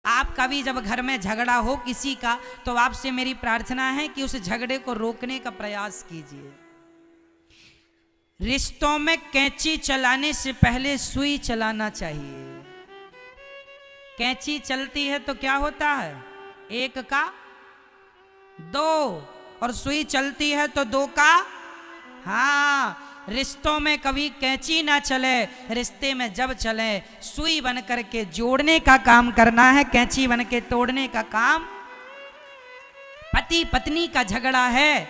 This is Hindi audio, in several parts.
आप कभी जब घर में झगड़ा हो किसी का, तो आपसे मेरी प्रार्थना है कि उस झगड़े को रोकने का प्रयास कीजिए। रिश्तों में कैंची चलाने से पहले सुई चलाना चाहिए। कैंची चलती है तो क्या होता है, एक का दो, और सुई चलती है तो दो का हाँ। रिश्तों में कभी कैंची ना चले, रिश्ते में जब चले सुई बन करके जोड़ने का काम करना है, कैंची बन के तोड़ने का काम। पति पत्नी का झगड़ा है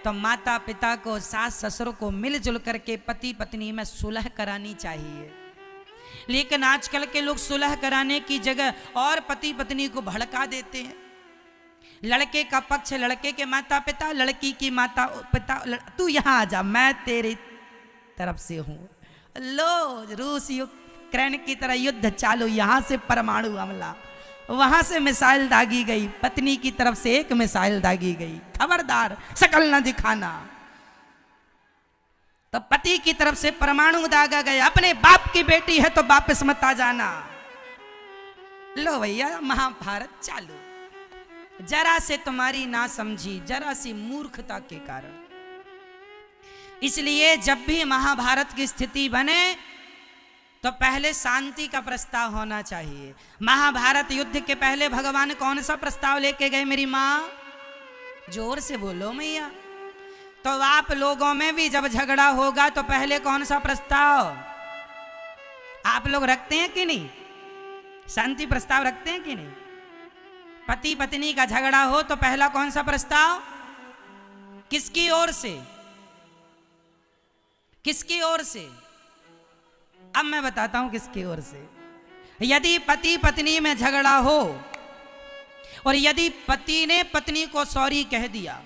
तो माता पिता को, सास ससुर को मिलजुल करके पति पत्नी में सुलह करानी चाहिए। लेकिन आजकल के लोग सुलह कराने की जगह और पति पत्नी को भड़का देते हैं। लड़के का पक्ष लड़के के माता पिता, लड़की की माता पिता, तू यहां आ जा, मैं तेरी तरफ से हूं। लो, रूस यूक्रेन की तरह युद्ध चालू, यहां से परमाणु हमला, वहां से मिसाइल दागी गई, पत्नी की तरफ से एक मिसाइल दागी गई, खबरदार शकल न दिखाना। तो पति की तरफ से परमाणु दागा गया, अपने बाप की बेटी है तो वापस मत आ जाना। लो भैया, महाभारत चालू। जरा से तुम्हारी ना समझी, जरा सी मूर्खता के कारण। इसलिए जब भी महाभारत की स्थिति बने तो पहले शांति का प्रस्ताव होना चाहिए। महाभारत युद्ध के पहले भगवान कौन सा प्रस्ताव लेके गए मेरी माँ? जोर से बोलो मैया। तो आप लोगों में भी जब झगड़ा होगा तो पहले कौन सा प्रस्ताव आप लोग रखते हैं कि नहीं? शांति प्रस्ताव रखते हैं कि नहीं? पति पत्नी का झगड़ा हो तो पहला कौन सा प्रस्ताव, किसकी ओर से? किसकी ओर से? अब मैं बताता हूं किसकी ओर से। यदि पति पत्नी में झगड़ा हो और यदि पति ने पत्नी को सॉरी कह दिया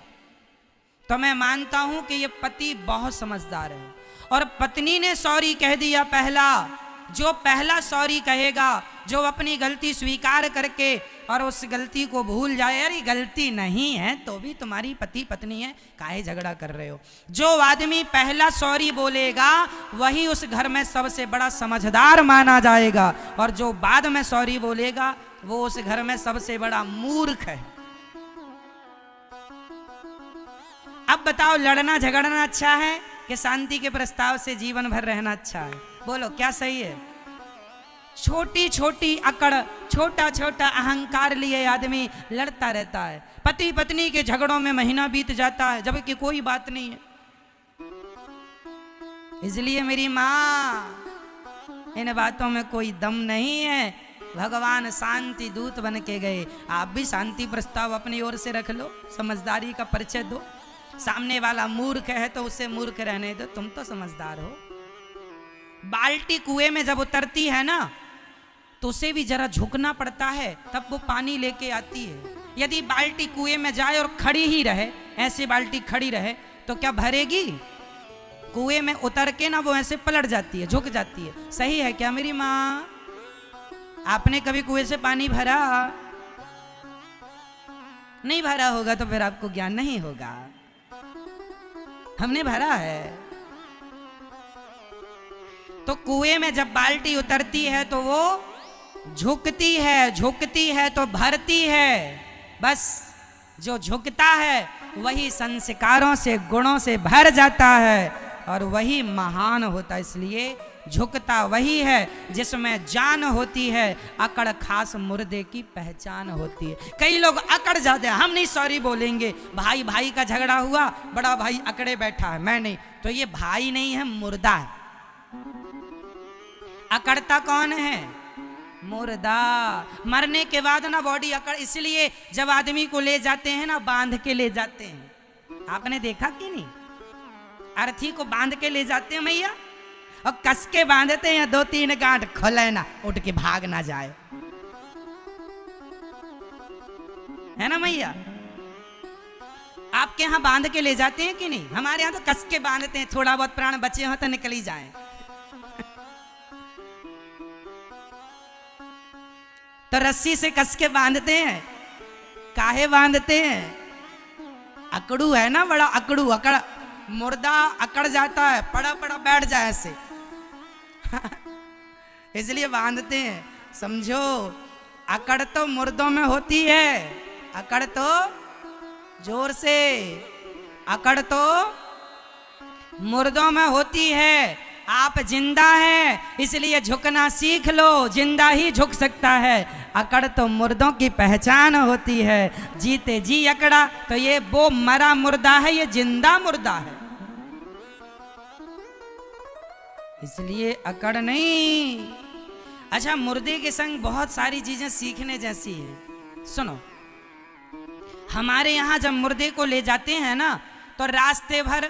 तो मैं मानता हूं कि यह पति बहुत समझदार है। और पत्नी ने सॉरी कह दिया पहला, जो पहला सॉरी कहेगा, जो अपनी गलती स्वीकार करके और उस गलती को भूल जाए, अरे गलती नहीं है तो भी तुम्हारी पति पत्नी है, काहे झगड़ा कर रहे हो, जो आदमी पहला सॉरी बोलेगा वही उस घर में सबसे बड़ा समझदार माना जाएगा, और जो बाद में सॉरी बोलेगा वो उस घर में सबसे बड़ा मूर्ख है। अब बताओ, लड़ना झगड़ना अच्छा है कि शांति के प्रस्ताव से जीवन भर रहना अच्छा है? बोलो क्या सही है? छोटी छोटी अकड़, छोटा छोटा अहंकार लिए आदमी लड़ता रहता है। पति पत्नी के झगड़ों में महीना बीत जाता है जबकि कोई बात नहीं है। इसलिए मेरी माँ, इन बातों में कोई दम नहीं है। भगवान शांति दूत बन के गए। आप भी शांति प्रस्ताव अपनी ओर से रख लो, समझदारी का परिचय दो। सामने वाला मूर्ख है तो उसे मूर्ख रहने दो, तुम तो समझदार हो। बाल्टी कुएं में जब उतरती है ना तो उसे भी जरा झुकना पड़ता है, तब वो पानी लेके आती है। यदि बाल्टी कुएं में जाए और खड़ी ही रहे, ऐसे बाल्टी खड़ी रहे, तो क्या भरेगी? कुएं में उतर के ना वो ऐसे पलट जाती है, झुक जाती है। सही है क्या मेरी माँ? आपने कभी कुएं से पानी भरा? नहीं भरा होगा तो फिर आपको ज्ञान नहीं होगा। हमने भरा है। तो कुएं में जब बाल्टी उतरती है तो वो झुकती है, झुकती है तो भरती है। बस जो झुकता है वही संस्कारों से, गुणों से भर जाता है और वही महान होता है। इसलिए झुकता वही है जिसमें जान होती है, अकड़ खास मुर्दे की पहचान होती है। कई लोग अकड़ जाते हैं, हम नहीं सॉरी बोलेंगे। भाई भाई का झगड़ा हुआ, बड़ा भाई अकड़े बैठा है, मैं नहीं, तो ये भाई नहीं है, मुर्दा है। अकड़ता कौन है? मुर्दा। मरने के बाद ना बॉडी अकड़, इसलिए जब आदमी को ले जाते हैं ना, बांध के ले जाते हैं। आपने देखा कि नहीं? अर्थी को बांध के ले जाते हैं मैया, और कस के बांधते हैं, 2-3 गांठ खोले ना, उठ के भाग ना जाए, है ना मैया? आपके यहां बांध के ले जाते हैं कि नहीं? हमारे यहां तो कस के बांधते हैं, थोड़ा बहुत प्राण बचे हो तो निकल ही जाए। तो रस्सी से कस के बांधते हैं। काहे बांधते हैं? अकड़ू है ना, बड़ा अकड़ू, अकड़ मुर्दा अकड़ जाता है, पड़ा पड़ा बैठ जाए ऐसे इसलिए बांधते हैं। समझो, अकड़ तो मुर्दों में होती है, अकड़ तो जोर से, अकड़ तो मुर्दों में होती है। आप जिंदा हैं इसलिए झुकना सीख लो, जिंदा ही झुक सकता है। अकड़ तो मुर्दों की पहचान होती है। जीते जी अकड़ा तो ये वो मरा मुर्दा है, ये जिंदा मुर्दा है। इसलिए अकड़ नहीं। अच्छा, मुर्दे के संग बहुत सारी चीजें सीखने जैसी है। सुनो, हमारे यहां जब मुर्दे को ले जाते हैं ना तो रास्ते भर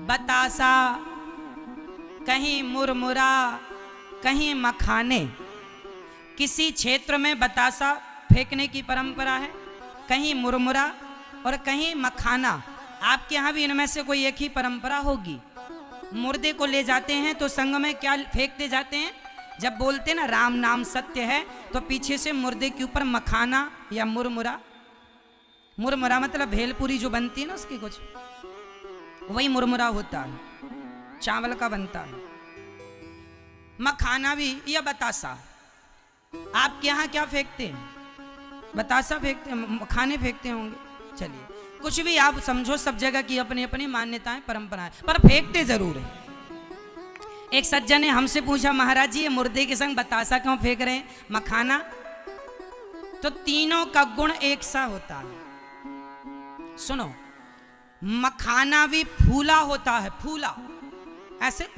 बतासा, कहीं मुरमुरा, कहीं मखाने। किसी क्षेत्र में बतासा फेंकने की परंपरा है, कहीं मुरमुरा और कहीं मखाना। आपके यहाँ भी इनमें से कोई एक ही परंपरा होगी। मुर्दे को ले जाते हैं तो संग में क्या फेंकते जाते हैं? जब बोलते ना राम नाम सत्य है तो पीछे से मुर्दे के ऊपर मखाना या मुरमुरा, मुरमुरा मतलब भेलपुरी जो बनती है ना उसकी कुछ, वही मुरमुरा होता है, चावल का बनता है। मखाना भी या बतासा। आपके यहाँ क्या फेंकते हैं? बतासा फेंकते हैं, मखाने फेंकते होंगे। चलिए, कुछ भी आप समझो, सब जगह की अपनी अपनी मान्यताएं परंपराएं, पर फेंकते जरूर है। एक सज्जन ने हमसे पूछा, महाराज जी ये मुर्दे के संग बतासा क्यों फेंक रहे हैं, मखाना? तो तीनों का गुण एक सा होता है। सुनो, मखाना भी फूला होता है, फूला ऐसे।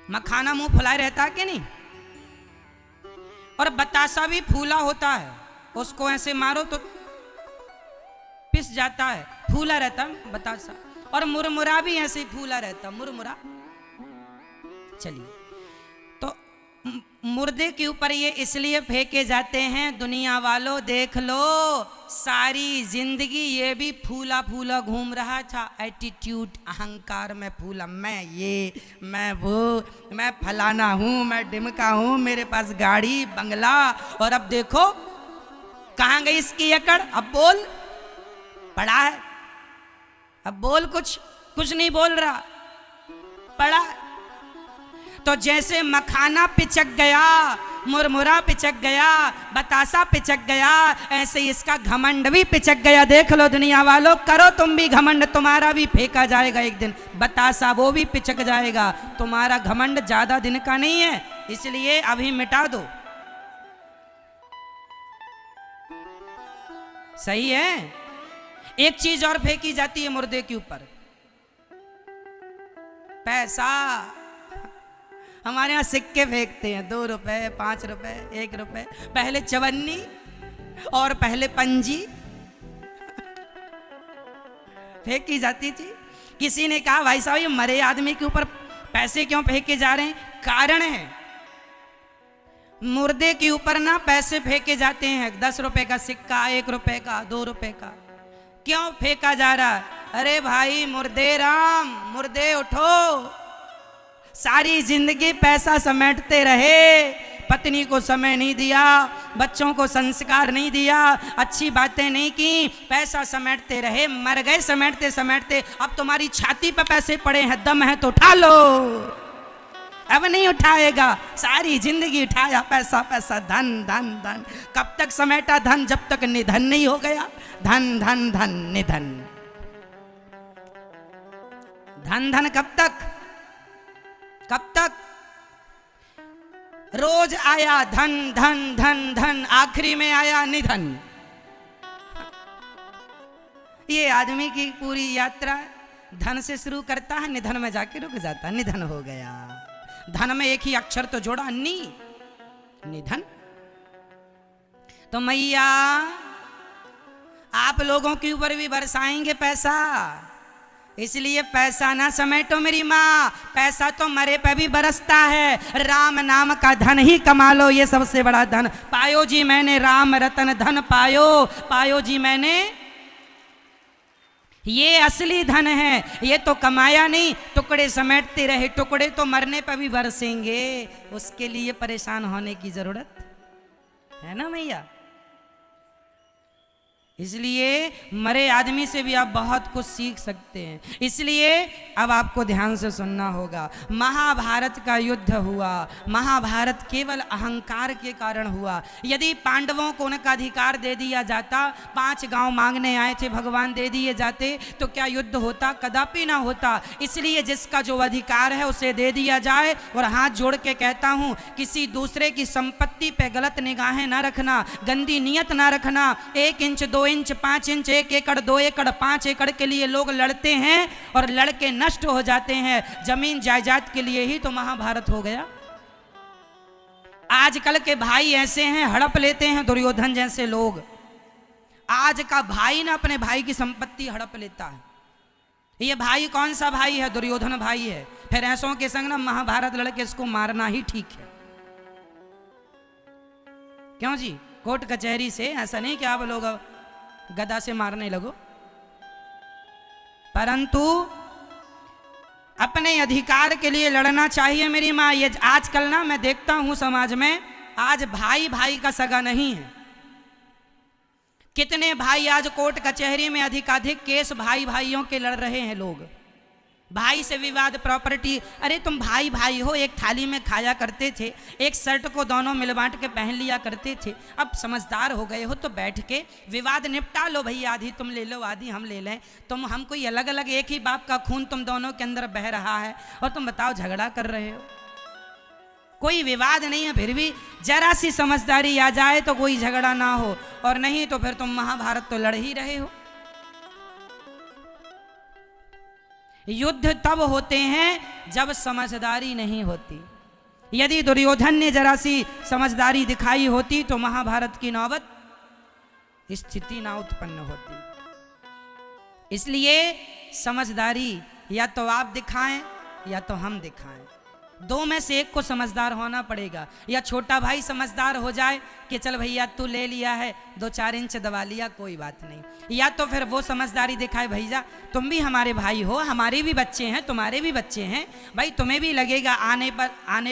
मखाना मुंह फुलाए रहता है कि नहीं? और बतासा भी फूला होता है, उसको ऐसे मारो तो पिस जाता है, फूला रहता है बतासा। और मुरमुरा भी ऐसे ही फूला रहता, मुरमुरा। चलिए, तो मुर्दे के ऊपर ये इसलिए फेंके जाते हैं, दुनिया वालों देख लो, सारी जिंदगी ये भी फूला फूला घूम रहा था। एटीट्यूड, अहंकार में फूला, मैं ये, मैं वो, मैं फलाना हूं, मैं डिमका हूं, मेरे पास गाड़ी बंगला। और अब देखो कहां गई इसकी अकड़। अब बोल, पड़ा है, अब बोल, कुछ नहीं बोल रहा, पड़ा। तो जैसे मखाना पिचक गया, मुरमुरा पिचक गया, बतासा पिचक गया, ऐसे इसका घमंड भी पिचक गया। देख लो दुनिया वालों, करो तुम भी घमंड, तुम्हारा भी फेंका जाएगा एक दिन। बतासा वो भी पिचक जाएगा। तुम्हारा घमंड ज्यादा दिन का नहीं है, इसलिए अभी मिटा दो। सही है। एक चीज और फेंकी जाती है मुर्दे के ऊपर, पैसा। हमारे यहाँ सिक्के फेंकते हैं, 2 रुपए, 5 रुपए, 1 रुपए। पहले चवन्नी और पहले पंजी फेंकी जाती थी। किसी ने कहा, भाई साहब ये मरे आदमी के ऊपर पैसे क्यों फेंके जा रहे हैं? कारण है, मुर्दे के ऊपर ना पैसे फेंके जाते हैं। 10 रुपए का सिक्का, 1 रुपए का, 2 रुपए का। क्यों फेंका जा रहा है? अरे भाई मुर्दे राम, मुर्दे उठो। सारी जिंदगी पैसा समेटते रहे, पत्नी को समय नहीं दिया, बच्चों को संस्कार नहीं दिया, अच्छी बातें नहीं की, पैसा समेटते रहे, मर गए समेटते समेटते। अब तुम्हारी छाती पर पैसे पड़े हैं, दम है तो उठा लो। अब नहीं उठाएगा, सारी जिंदगी उठाया पैसा पैसा, धन धन धन। कब तक समेटा धन? जब तक निधन नहीं हो गया। धन धन धन निधन, धन धन कब तक? कब तक? रोज आया धन धन धन धन, आखिरी में आया निधन। ये आदमी की पूरी यात्रा धन से शुरू करता है, निधन में जाके रुक जाता है। निधन हो गया। धन में एक ही अक्षर तो जोड़ा, नी, निधन। तो मैया आप लोगों के ऊपर भी बरसाएंगे पैसा, इसलिए पैसा ना समेटो मेरी माँ। पैसा तो मरे पे भी बरसता है। राम नाम का धन ही कमा लो, ये सबसे बड़ा धन। पायो जी मैंने राम रतन धन पायो, पायो जी मैंने, ये असली धन है। ये तो कमाया नहीं, टुकड़े समेटते रहे। टुकड़े तो मरने पर भी बरसेंगे, उसके लिए परेशान होने की जरूरत है ना मैया। इसलिए मरे आदमी से भी आप बहुत कुछ सीख सकते हैं। इसलिए अब आपको ध्यान से सुनना होगा। महाभारत का युद्ध हुआ, महाभारत केवल अहंकार के कारण हुआ। यदि पांडवों को उनका अधिकार दे दिया जाता, 5 गांव मांगने आए थे भगवान, दे दिए जाते तो क्या युद्ध होता? कदापि ना होता। इसलिए जिसका जो अधिकार है उसे दे दिया जाए। और हाथ जोड़ के कहता हूं, किसी दूसरे की संपत्ति पे गलत निगाहें ना रखना, गंदी नियत ना रखना। 1 इंच 2 इंच 5 इंच 1 एकड़ 2 एकड़ 5 एकड़ के लिए लोग लड़ते हैं और लड़के नष्ट हो जाते हैं। जमीन जायदाद के लिए ही तो महाभारत हो गया। आजकल के भाई ऐसे हैं, हड़प लेते हैं दुर्योधन जैसे लोग। आज का भाई ना अपने भाई की संपत्ति हड़प लेता है। ये भाई कौन सा भाई है? दुर्योधन भाई है। फिर ऐसों के संग ना महाभारत लड़के इसको मारना ही ठीक है। क्यों जी? कोर्ट कचहरी से ऐसा नहीं कि आप लोग गदा से मारने लगो, परंतु अपने अधिकार के लिए लड़ना चाहिए। मेरी माँ, ये आजकल ना मैं देखता हूं समाज में, आज भाई भाई का सगा नहीं है। कितने भाई आज कोर्ट कचहरी में अधिकाधिक केस भाई भाइयों के लड़ रहे हैं लोग। भाई से विवाद, प्रॉपर्टी। अरे तुम भाई भाई हो, एक थाली में खाया करते थे, एक शर्ट को दोनों मिल बांट के पहन लिया करते थे। अब समझदार हो गए हो तो बैठ के विवाद निपटा लो भई। आधी तुम ले लो, आधी हम ले लें। तुम हम कोई अलग अलग, एक ही बाप का खून तुम दोनों के अंदर बह रहा है और तुम बताओ झगड़ा कर रहे हो। कोई विवाद नहीं है, फिर भी जरा सी समझदारी आ जाए तो कोई झगड़ा ना हो, और नहीं तो फिर तुम महाभारत तो लड़ ही रहे हो। युद्ध तब होते हैं जब समझदारी नहीं होती। यदि दुर्योधन ने जरा सी समझदारी दिखाई होती तो महाभारत की नौबत स्थिति ना उत्पन्न होती। इसलिए समझदारी या तो आप दिखाएं या तो हम दिखाएं, दो में से एक को समझदार होना पड़ेगा। या छोटा भाई समझदार हो जाए कि चल भैया तू ले लिया है, 2-4 इंच दबा लिया, कोई बात नहीं। या तो फिर वो समझदारी दिखाए, भैया तुम भी हमारे भाई हो, हमारे भी बच्चे हैं, तुम्हारे भी बच्चे हैं, भाई तुम्हें भी लगेगा आने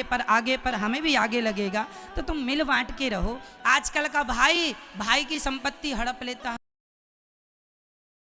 पर आगे पर हमें भी आगे लगेगा, तो तुम मिल बांट के रहो। आजकल का भाई भाई की संपत्ति हड़प लेता है।